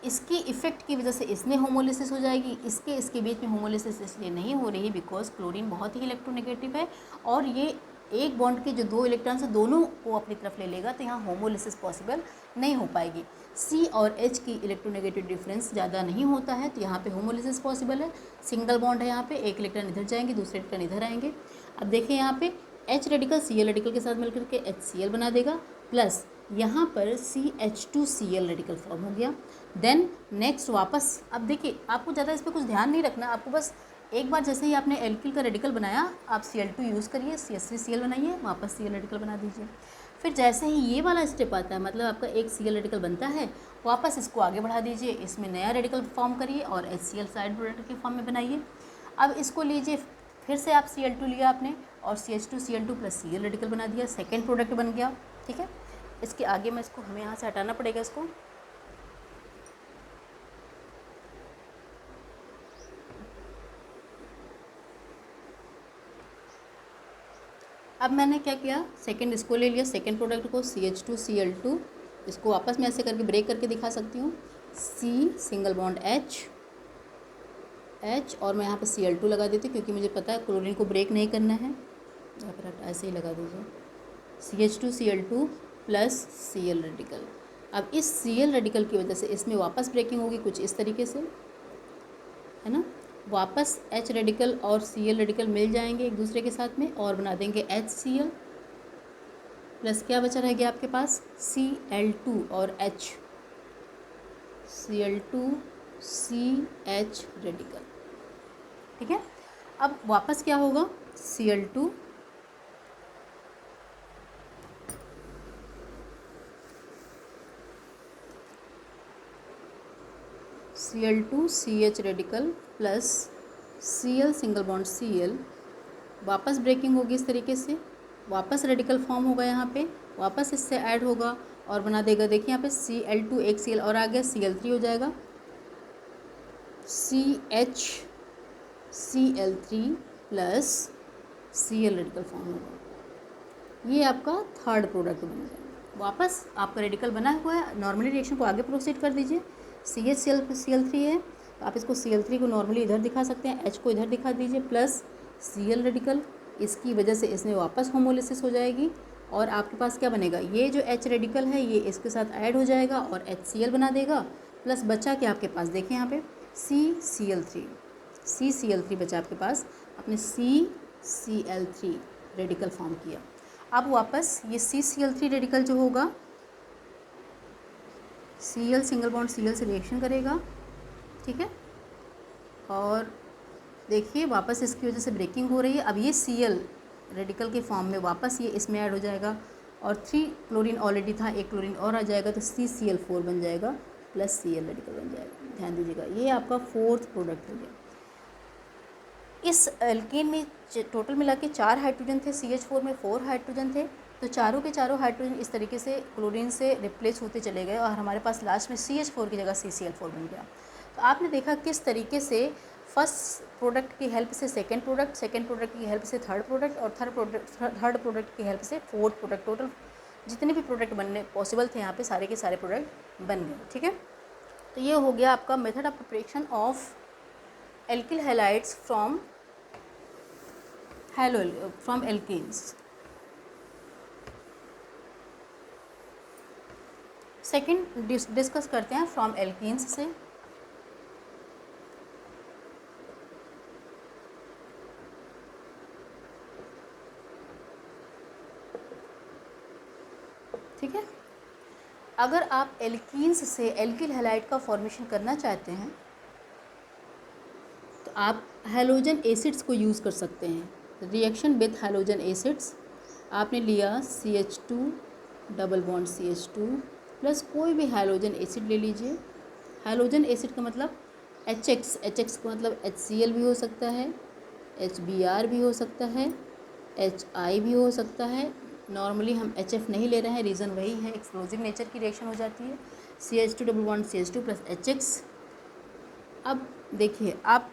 इसकी इफेक्ट की वजह से इसमें होमोलिसिस हो जाएगी, इसके बीच में होमोलिसिस इसलिए नहीं हो रही बिकॉज क्लोरीन बहुत ही इलेक्ट्रोनेगेटिव है और ये एक बॉन्ड के जो 2 इलेक्ट्रॉन से दोनों को अपनी तरफ ले लेगा, तो यहाँ होमोलिसिस पॉसिबल नहीं हो पाएगी। C और H की इलेक्ट्रोनेगेटिव डिफरेंस ज़्यादा नहीं होता है तो यहाँ पे होमोलिसिस पॉसिबल है। सिंगल बॉन्ड है, यहाँ पे एक इलेक्ट्रॉन इधर जाएंगे दूसरे इलेक्ट्रॉन इधर आएंगे। अब देखिए यहाँ पे H रेडिकल Cl रेडिकल के साथ मिलकर के HCl बना देगा प्लस यहाँ पर CH2Cl रेडिकल फॉर्म हो गया। देन नेक्स्ट वापस, अब देखिए आपको ज़्यादा इस पर कुछ ध्यान नहीं रखना, आपको बस एक बार जैसे ही आपने एल्किल का रेडिकल बनाया आप Cl2 यूज़ करिए, CH3Cl बनाइए, वापस Cl रेडिकल बना दीजिए। फिर जैसे ही ये वाला स्टेप आता है, मतलब आपका एक Cl रेडिकल बनता है, वापस इसको आगे बढ़ा दीजिए, इसमें नया रेडिकल फॉर्म करिए और HCl साइड प्रोडक्ट के फॉर्म में बनाइए। अब इसको लीजिए, फिर से आप Cl2 लिया आपने और CH2Cl2 प्लस Cl रेडिकल बना दिया, सेकेंड प्रोडक्ट बन गया। ठीक है, इसके आगे मैं इसको हमें यहाँ से हटाना पड़ेगा इसको। अब मैंने क्या किया, सेकंड इसको ले लिया, सेकंड प्रोडक्ट को CH2Cl2, इसको वापस मैं ऐसे करके ब्रेक करके दिखा सकती हूँ। C सिंगल बॉन्ड H और मैं यहाँ पे Cl2 लगा देती हूँ क्योंकि मुझे पता है क्लोरीन को ब्रेक नहीं करना है, यहाँ पर ऐसे ही लगा दीजिए CH2Cl2 प्लस Cl रेडिकल। अब इस Cl रेडिकल की वजह से इसमें वापस ब्रेकिंग होगी कुछ इस तरीके से, है ना। वापस H रेडिकल और Cl रेडिकल मिल जाएंगे एक दूसरे के साथ में और बना देंगे HCl प्लस क्या बचा रह गया आपके पास Cl2 और H, Cl2 CH रेडिकल। ठीक है, अब वापस क्या होगा, Cl2 CH radical plus Cl single bond Cl, वापस ब्रेकिंग होगी इस तरीके से, वापस रेडिकल फॉर्म होगा यहाँ पे, वापस इससे ऐड होगा और बना देगा, देखिए यहाँ पे Cl2 एक Cl और आ गया, Cl3 हो जाएगा, CH Cl3 plus Cl radical form होगा। ये आपका थर्ड प्रोडक्ट बन जाएगा। वापस आपका रेडिकल बना हुआ है, नॉर्मली रिएक्शन को आगे प्रोसीड कर दीजिए। CHCl है तो आप इसको Cl3 को नॉर्मली इधर दिखा सकते हैं, H को इधर दिखा दीजिए प्लस Cl रेडिकल, इसकी वजह से इसमें वापस होमोलिसिस हो जाएगी और आपके पास क्या बनेगा, ये जो H रेडिकल है ये इसके साथ ऐड हो जाएगा और HCl बना देगा, प्लस बचा के आपके पास देखें यहाँ पे CCl3 बचा आपके पास, आपने CCl3 रेडिकल फॉर्म किया। अब वापस ये CCl3 रेडिकल जो होगा Cl सिंगल बॉन्ड Cl से रिएक्शन करेगा, ठीक है, और देखिए वापस इसकी वजह से ब्रेकिंग हो रही है। अब ये Cl रेडिकल के फॉर्म में वापस ये इसमें ऐड हो जाएगा और 3 क्लोरीन ऑलरेडी था, एक क्लोरीन और आ जाएगा तो CCl4 बन जाएगा प्लस Cl रेडिकल बन जाएगा। ध्यान दीजिएगा ये आपका फोर्थ प्रोडक्ट हो गया। इस एल्केन में टोटल मिला के 4 हाइड्रोजन थे, CH4 में 4 हाइड्रोजन थे, तो चारों के चारों हाइड्रोजन इस तरीके से क्लोरीन से रिप्लेस होते चले गए और हमारे पास लास्ट में CH4 की जगह CCl4 बन गया। तो आपने देखा किस तरीके से फर्स्ट प्रोडक्ट की हेल्प से सेकंड प्रोडक्ट की हेल्प से थर्ड प्रोडक्ट और थर्ड प्रोडक्ट की हेल्प से फोर्थ प्रोडक्ट, टोटल जितने भी प्रोडक्ट बनने पॉसिबल थे यहाँ पे सारे के सारे प्रोडक्ट बन गए, ठीक है। तो ये हो गया आपका method of preparation of alkyl halides from alkenes. Second discuss करते हैं फ्रॉम एल्केन्स से। ठीक है, अगर आप एल्कीन्स से एल्किल हैलाइड का फॉर्मेशन करना चाहते हैं तो आप हैलोजन एसिड्स को यूज़ कर सकते हैं। रिएक्शन विथ हैलोजन एसिड्स आपने लिया CH2 double bond CH2 plus कोई भी हैलोजन एसिड ले लीजिए। हैलोजन एसिड का मतलब HX का मतलब HCl भी हो सकता है, HBr भी हो सकता है, HI भी हो सकता है। नॉर्मली हम HF नहीं ले रहे हैं, रीज़न वही है एक्सप्लोजिव नेचर की रिएक्शन हो जाती है। CH2 double bond CH2 plus HX। अब देखिए आप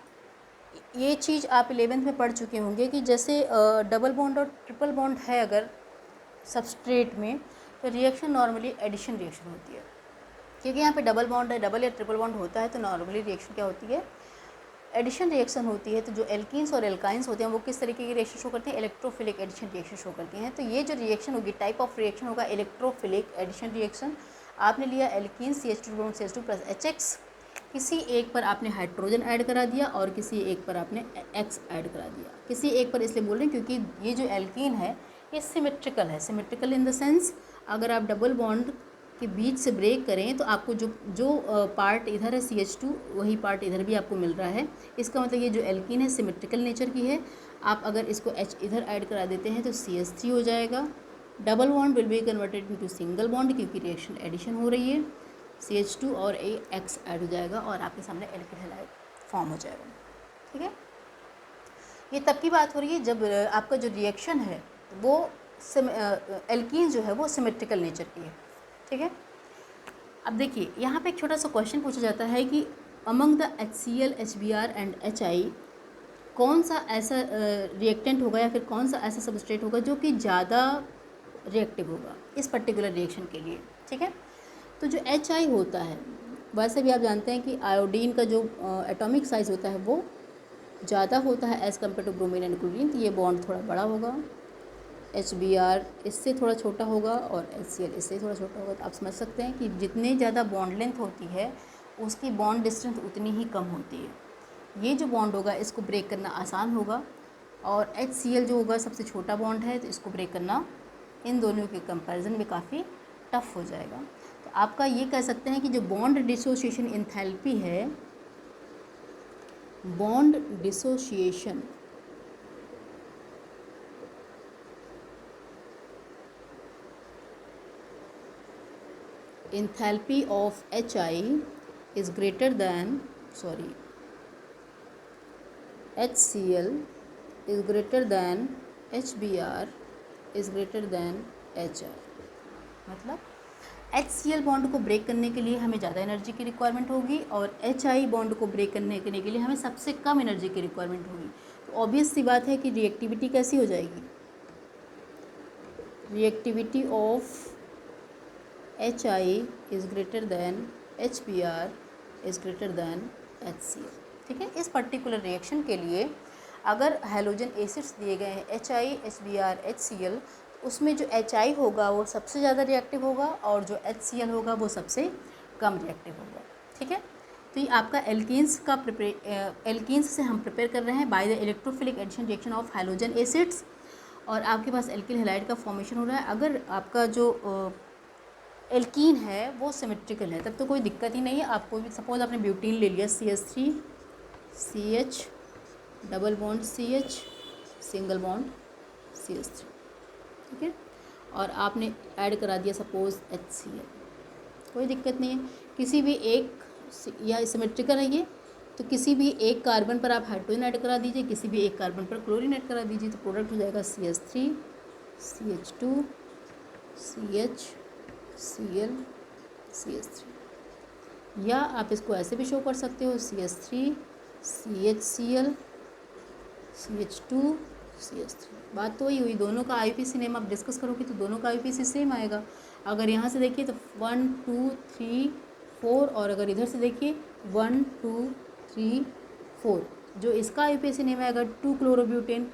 ये चीज़ आप 11th में पढ़ चुके होंगे कि जैसे डबल बॉन्ड और ट्रिपल बॉन्ड है अगर सबस्ट्रेट में तो रिएक्शन नॉर्मली एडिशन रिएक्शन होती है, क्योंकि यहाँ पे डबल बॉन्ड है, डबल या ट्रिपल बॉन्ड होता है तो नॉर्मली रिएक्शन क्या होती है, एडिशन रिएक्शन होती है। तो जो एल्कीन्स और एल्काइंस होते हैं वो किस तरीके की रिएक्शन शो करती हैं, इलेक्ट्रोफिलिक एडिशन रिएक्शन शो करती हैं। तो ये जो रिएक्शन होगी टाइप ऑफ रिएक्शन होगा इलेक्ट्रोफिलिक एडिशन रिएक्शन। आपने लिया alkene CH2 CH2 plus HX, किसी एक पर आपने हाइड्रोजन ऐड करा दिया और किसी एक पर आपने X ऐड करा दिया। किसी एक पर इसलिए बोल रहे हैं क्योंकि ये जो एल्कीन है ये सिमेट्रिकल है। सिमेट्रिकल इन द सेंस अगर आप डबल बॉन्ड के बीच से ब्रेक करें तो आपको जो पार्ट इधर है CH2 वही पार्ट इधर भी आपको मिल रहा है। इसका मतलब ये जो एल्कीन है सिमेट्रिकल नेचर की है। आप अगर इसको H इधर ऐड करा देते हैं तो CH3 हो जाएगा। Double bond will be converted into single bond क्योंकि रिएक्शन एडिशन हो रही है। CH2 और X ऐड हो जाएगा और आपके सामने एल्किल हैलाइड फॉर्म हो जाएगा। ठीक है, ये तब की बात हो रही है जब आपका जो रिएक्शन है वो एल्कीन जो है वो सिमेट्रिकल नेचर की है। ठीक है, अब देखिए यहाँ पे एक छोटा सा क्वेश्चन पूछा जाता है कि among the HCl, HBr and HI कौन सा ऐसा रिएक्टेंट होगा या फिर कौन सा ऐसा सबस्ट्रेट होगा जो कि ज़्यादा रिएक्टिव होगा इस पर्टिकुलर रिएक्शन के लिए। ठीक है, तो जो HI होता है वैसे भी आप जानते हैं कि आयोडीन का जो एटॉमिक साइज़ होता है वो ज़्यादा होता है as compare to bromine and chlorine, तो ये बॉन्ड थोड़ा बड़ा होगा। HBr इससे थोड़ा छोटा होगा और HCl इससे थोड़ा छोटा होगा। तो आप समझ सकते हैं कि जितने ज़्यादा बॉन्ड लेंथ होती है उसकी बॉन्ड डिस्टेंस उतनी ही कम होती है। ये जो बॉन्ड होगा इसको ब्रेक करना आसान होगा और HCl जो होगा सबसे छोटा बॉन्ड है तो इसको ब्रेक करना इन दोनों के कंपैरिजन में काफ़ी टफ हो जाएगा। तो आपका ये कह सकते हैं कि जो बॉन्ड डिसोसिएशन एंथैल्पी है, bond dissociation enthalpy of HI is greater than HCl is greater than HBr is greater than HR। मतलब HCl बॉन्ड को ब्रेक करने के लिए हमें ज़्यादा एनर्जी की रिक्वायरमेंट होगी और HI बॉन्ड को ब्रेक करने के लिए हमें सबसे कम एनर्जी की रिक्वायरमेंट होगी। तो ऑब्वियस सी बात है कि रिएक्टिविटी कैसी हो जाएगी, reactivity of HI is greater than HBr is greater than HCl। ठीक है, इस पर्टिकुलर रिएक्शन के लिए अगर हैलोजन एसिड्स दिए गए हैं HI, HBr, HCl, उसमें जो HI होगा वो सबसे ज़्यादा रिएक्टिव होगा और जो HCl होगा वो सबसे कम रिएक्टिव होगा। ठीक है, तो ये आपका एल्कीन्स का एल्कीन्स से हम प्रिपेयर कर रहे हैं by the electrophilic addition reaction of halogen acids, और आपके पास एल्किल हैलाइड का फॉर्मेशन हो रहा है। अगर आपका जो एल्कीन है वो सिमेट्रिकल है तब तो कोई दिक्कत ही नहीं है। आपको भी सपोज आपने ब्यूटीन ले लिया, CH3 CH double bond CH single bond CH3, ठीक है, और आपने ऐड करा दिया सपोज HCl, कोई दिक्कत नहीं है। किसी भी एक या सिमेट्रिकल है ये, तो किसी भी एक कार्बन पर आप हाइड्रोजन ऐड करा दीजिए, किसी भी एक कार्बन पर क्लोरीन ऐड करा दीजिए, तो प्रोडक्ट हो जाएगा CH3 CH2 CH Cl CH3। या आप इसको ऐसे भी शो कर सकते हो, CH3 CHCl CH2 CH3। बात तो वही हुई, दोनों का IUPAC नेम आप डिस्कस करोगे तो दोनों का IUPAC सेम आएगा। अगर यहाँ से देखिए तो 1 2 3 4, और अगर इधर से देखिए 1 2 3 4, जो इसका IUPAC नेम आएगा 2 क्लोरोब्यूटेन,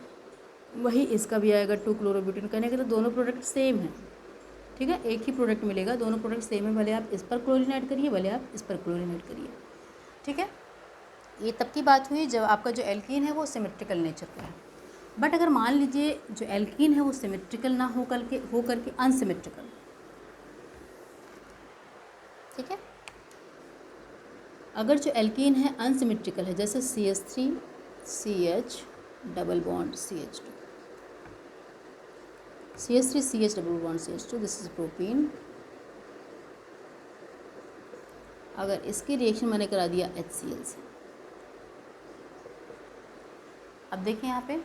वही इसका भी आएगा 2 क्लोरोब्यूटेन। कहने के तो दोनों प्रोडक्ट सेम हैं। ठीक है, एक ही प्रोडक्ट मिलेगा, दोनों प्रोडक्ट सेम है, भले आप इस पर क्लोरीन ऐड करिए भले आप इस पर क्लोरीन ऐड करिए। ठीक है, ये तब की बात हुई जब आपका जो एल्कीन है वो सिमेट्रिकल नेचर का है। बट अगर मान लीजिए जो एल्कीन है वो सिमेट्रिकल ना हो करके अनसिमेट्रिकल, ठीक है, अगर जो एल्कीन है अनसिमेट्रिकल है, जैसे CH3 CH double bond CH2, CH3 CH double bond CH2, this is propene. अगर इसकी रिएक्शन मैंने करा दिया HCl से, अब देखिए यहाँ पे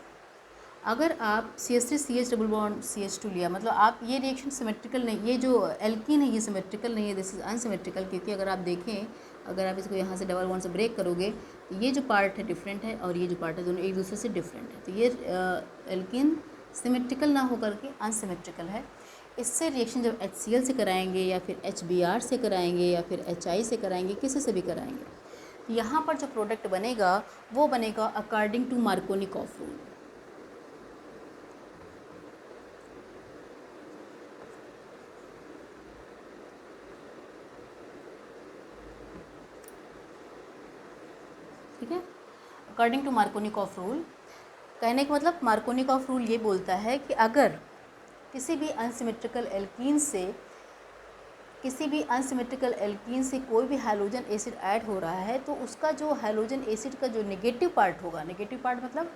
अगर आप CH3 CH double bond CH2 लिया, मतलब आप ये रिएक्शन सिमेट्रिकल नहीं, ये जो एल्कीन है ये सिमेट्रिकल नहीं है, दिस इज अनसिमेट्रिकल। क्योंकि अगर आप देखें, अगर आप इसको यहाँ से डबल बॉन्ड से ब्रेक करोगे तो ये जो पार्ट है डिफरेंट है और ये जो पार्ट है दोनों एक दूसरे से डिफरेंट है, तो ये एल्कीन सिमेट्रिकल ना होकर के अनसिमेट्रिकल है। इससे रिएक्शन जब HCl से कराएंगे या फिर HBr से कराएंगे या फिर HI से कराएंगे, किसी से भी कराएंगे, तो यहाँ पर जो प्रोडक्ट बनेगा वो बनेगा अकॉर्डिंग टू मार्कोनिकॉफ रूल। ठीक है, अकॉर्डिंग टू मार्कोनिकॉफ रूल। कहने का मतलब मार्कोनिकॉफ रूल ये बोलता है कि अगर किसी भी अनसिमेट्रिकल एल्कीन से कोई भी हैलोजन एसिड ऐड हो रहा है, तो उसका जो हैलोजन एसिड का जो नेगेटिव पार्ट होगा, नेगेटिव पार्ट मतलब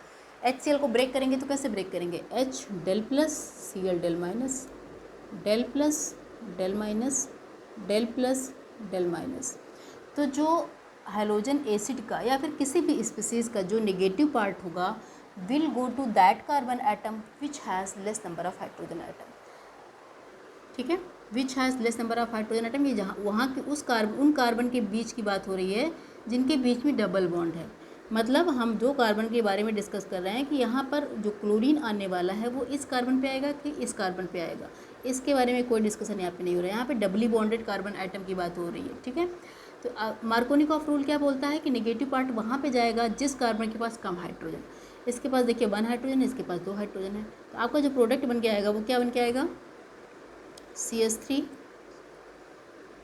HCl को ब्रेक करेंगे तो कैसे ब्रेक करेंगे, H del plus Cl del minus, del plus del minus, del plus del minus. तो जो हैलोजन एसिड का या फिर किसी भी स्पीसीज़ का जो नेगेटिव पार्ट होगा will go to that carbon atom which has less number of hydrogen atom. ठीक है, which has less number of hydrogen atom, ये जहाँ वहाँ के उन कार्बन के बीच की बात हो रही है जिनके बीच में डबल बॉन्ड है। मतलब हम दो कार्बन के बारे में डिस्कस कर रहे हैं कि यहाँ पर जो क्लोरीन आने वाला है वो इस कार्बन पे आएगा कि इस कार्बन पे आएगा, इसके बारे में कोई डिस्कशन यहाँ पे नहीं हो रहा है। यहाँ पे डबली बॉन्डेड कार्बन आइटम की बात हो रही है। ठीक है, तो मार्कोनिकॉफ रूल क्या बोलता है कि नेगेटिव पार्ट वहाँ पे जाएगा जिस कार्बन के पास कम हाइड्रोजन। इसके पास देखिए 1 हाइड्रोजन है, इसके पास 2 हाइड्रोजन है, तो आपका जो प्रोडक्ट बन के आएगा वो क्या बन के आएगा, CH3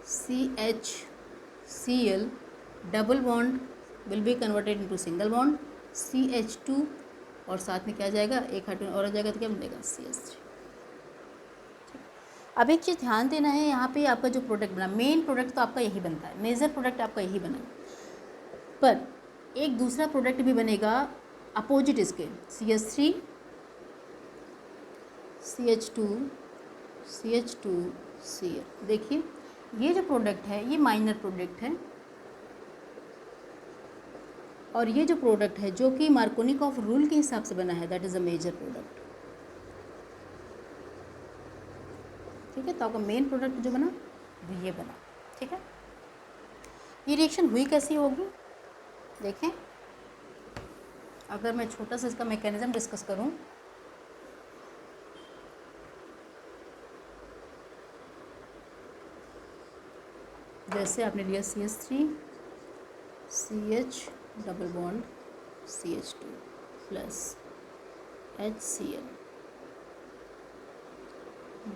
CHCl double bond will be converted into single bond CH2, और साथ में क्या जाएगा, एक हाइड्रोजन और आ जाएगा, तो क्या बनेगा CH3। अब एक चीज़ ध्यान देना है, यहाँ पे आपका जो प्रोडक्ट बना, मेन प्रोडक्ट तो आपका यही बनता है, मेजर प्रोडक्ट आपका यही बना, पर एक दूसरा प्रोडक्ट भी बनेगा अपोजिट इसके, CH3 CH2 CH2 Cl। देखिए ये जो प्रोडक्ट है ये माइनर प्रोडक्ट है, और ये जो प्रोडक्ट है जो कि मार्कोनिकॉफ रूल के हिसाब से बना है that is a major product. ठीक है, तो आपका मेन प्रोडक्ट जो बना तो ये बना। ठीक है, ये रिएक्शन हुई कैसी होगी देखें। अगर मैं छोटा सा इसका मैकेनिज्म डिस्कस करूं, जैसे आपने लिया CH3 CH double bond CH2 plus HCl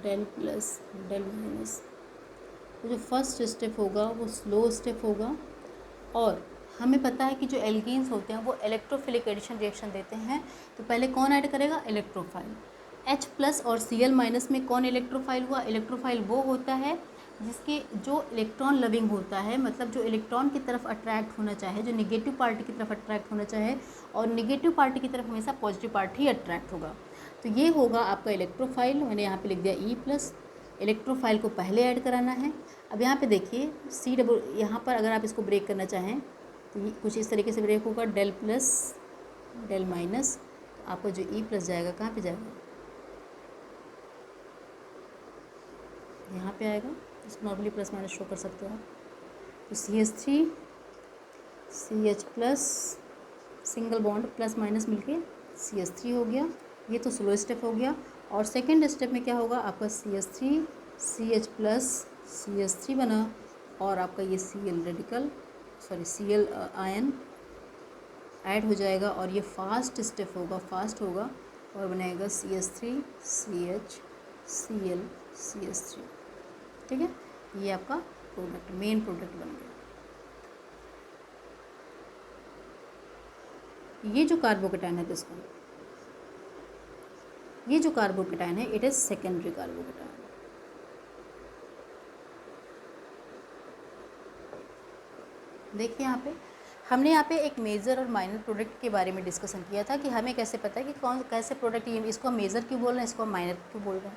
del plus del minus, तो जो फर्स्ट स्टेप होगा वो स्लो स्टेप होगा। और हमें पता है कि जो एल्कीन्स होते हैं वो इलेक्ट्रोफिलिक एडिशन रिएक्शन देते हैं, तो पहले कौन ऐड करेगा, इलेक्ट्रोफाइल। H प्लस और Cl माइनस में कौन इलेक्ट्रोफाइल हुआ, इलेक्ट्रोफाइल वो होता है जिसके जो इलेक्ट्रॉन लविंग होता है, मतलब जो इलेक्ट्रॉन की तरफ अट्रैक्ट होना चाहे, जो निगेटिव पार्टी की तरफ अट्रैक्ट होना चाहे, और निगेटिव पार्टी की तरफ हमेशा पॉजिटिव पार्टी ही अट्रैक्ट होगा। तो ये होगा आपका इलेक्ट्रोफाइल। मैंने यहाँ पे लिख दिया E प्लस, इलेक्ट्रोफाइल को पहले ऐड कराना है। अब यहाँ पे देखिए C डबल, यहाँ पर अगर आप इसको ब्रेक करना चाहें तो ये कुछ इस तरीके से ब्रेक होगा, डेल प्लस डेल माइनस, तो आपका जो E प्लस जाएगा कहाँ पे जाएगा, यहाँ पे आएगा। इसको नॉर्मली प्लस माइनस शो कर सकते हो आप। तो CH3 CH plus single bond plus minus मिलके CH3 हो गया। ये तो स्लो स्टेप हो गया। और सेकेंड स्टेप में क्या होगा, आपका CH3 CH प्लस CH3 बना, और आपका ये Cl radical Cl ion add हो जाएगा, और ये फास्ट स्टेप होगा, फास्ट होगा, और बनाएगा CH3 CH Cl CH3। ठीक है, ये आपका प्रोडक्ट, मेन प्रोडक्ट बन गया। ये जो कार्बोकेटाइन है दोस्तों, ये जो कार्बोकेटाइन है इट इज़ सेकेंडरी कार्बोकेटाइन। देखिए यहाँ पे हमने यहाँ पे एक मेजर और माइनर प्रोडक्ट के बारे में डिस्कशन किया था कि हमें कैसे पता है कि कौन कैसे प्रोडक्ट, ये इसको हम मेजर क्यों बोल रहे हैं, इसको हम माइनर क्यों बोल रहे हैं।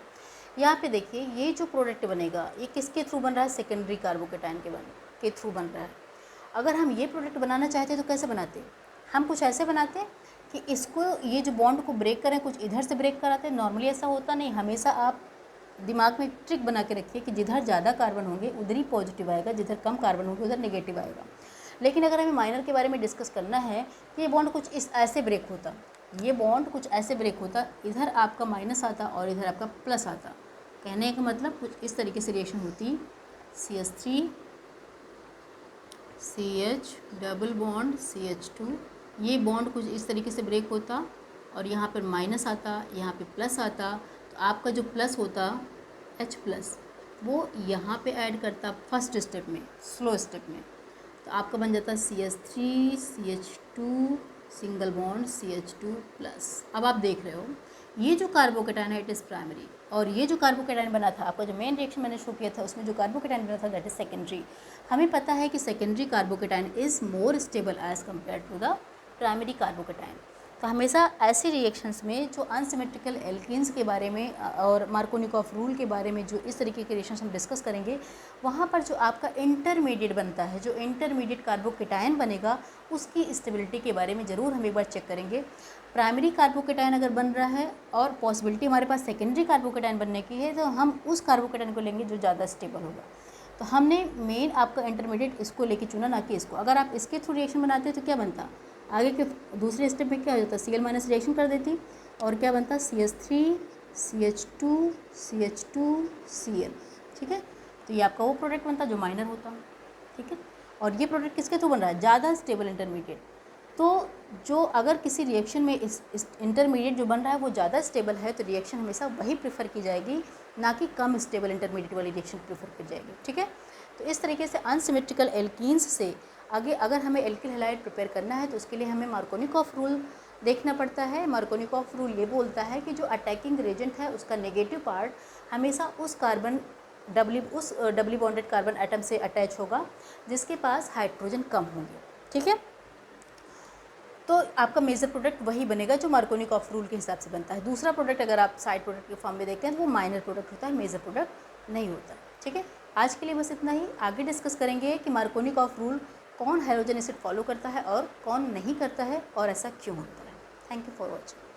यहाँ पे देखिए ये जो प्रोडक्ट बनेगा ये किसके थ्रू बन रहा है, सेकेंडरी कार्बोकेटाइन के थ्रू बन रहा है। अगर हम ये प्रोडक्ट बनाना चाहते तो कैसे बनाते, हम कुछ ऐसे बनाते कि इसको, ये जो बॉन्ड को ब्रेक करें, कुछ इधर से ब्रेक कराते। नॉर्मली ऐसा होता नहीं, हमेशा आप दिमाग में एक ट्रिक बना के रखिए कि जिधर ज़्यादा कार्बन होंगे उधर ही पॉजिटिव आएगा, जिधर कम कार्बन होंगे उधर नेगेटिव आएगा। लेकिन अगर हमें माइनर के बारे में डिस्कस करना है कि ये बॉन्ड कुछ इस ऐसे ब्रेक होता, ये बॉन्ड कुछ ऐसे ब्रेक होता, इधर आपका माइनस आता और इधर आपका प्लस आता। कहने का मतलब कुछ इस तरीके से रिएक्शन होती, CH3 CH double bond CH2, ये बॉन्ड कुछ इस तरीके से ब्रेक होता और यहाँ पर माइनस आता, यहाँ पे प्लस आता। तो आपका जो प्लस होता H प्लस, वो यहाँ पे ऐड करता फर्स्ट स्टेप में, स्लो स्टेप में, तो आपका बन जाता CH3 CH2 single bond CH2 plus. अब आप देख रहे हो ये जो कार्बोकेटाइन है इट इज़ प्राइमरी, और ये जो कार्बोकेटाइन बना था, आपका जो मेन रिएक्शन मैंने शो किया था उसमें जो कार्बोकेटाइन बना था दैट इज सेकेंडरी। हमें पता है कि secondary carbocation is more stable as compare to the primary carbocation. तो हमेशा ऐसे रिएक्शंस में जो अनसिमेट्रिकल एल्कीन्स के बारे में और मार्कोनिकॉफ रूल के बारे में जो इस तरीके के रिएक्शंस हम डिस्कस करेंगे, वहाँ पर जो आपका इंटरमीडिएट बनता है, जो इंटरमीडिएट कार्बोकेटाइन बनेगा उसकी स्टेबिलिटी के बारे में ज़रूर हम एक बार चेक करेंगे। प्राइमरी कार्बोकेटाइन अगर बन रहा है और पॉसिबिलिटी हमारे पास सेकेंडरी कार्बोकेटाइन बनने की है, तो हम उस कार्बोकेटाइन को लेंगे जो ज़्यादा स्टेबल होगा। तो हमने मेन आपका इंटरमीडिएट इसको लेके चुना, ना कि इसको। अगर आप इसके थ्रू रिएक्शन बनाते तो क्या बनता, आगे के दूसरे स्टेप में क्या हो जाता, Cl माइनस रिएक्शन कर देती और क्या बनता, CH3 CH2 CH2 Cl। ठीक है, तो ये आपका वो प्रोडक्ट बनता जो माइनर होता। ठीक है, और ये प्रोडक्ट किसके थ्रू बन रहा है, ज़्यादा स्टेबल इंटरमीडिएट। तो जो अगर किसी रिएक्शन में इस इंटरमीडिएट जो बन रहा है वो ज़्यादा स्टेबल है, तो रिएक्शन हमेशा वही प्रेफर की जाएगी, ना कि कम स्टेबल इंटरमीडिएट वाली रिएक्शन प्रेफर की जाएगी। ठीक है, तो इस तरीके से अनसिमेट्रिकल एल्कीन्स से आगे अगर हमें एल्किल हैलाइड प्रिपेयर करना है तो उसके लिए हमें मार्कोनिकॉफ रूल देखना पड़ता है। मार्कोनिकॉफ रूल ये बोलता है कि जो अटैकिंग रेजेंट है उसका नेगेटिव पार्ट हमेशा उस डबली बॉन्डेड कार्बन एटम से अटैच होगा जिसके पास हाइड्रोजन कम होंगे। ठीक है, तो आपका मेजर प्रोडक्ट वही बनेगा जो मार्कोनिकॉफ रूल के हिसाब से बनता है। दूसरा प्रोडक्ट अगर आप साइड प्रोडक्ट के फॉर्म में देखते हैं तो वो माइनर प्रोडक्ट होता है, मेजर प्रोडक्ट नहीं होता। ठीक है, आज के लिए बस इतना ही। आगे डिस्कस करेंगे कि मार्कोनिकॉफ रूल कौन हाइड्रोजन एसिड फॉलो करता है और कौन नहीं करता है और ऐसा क्यों होता है। Thank you for watching.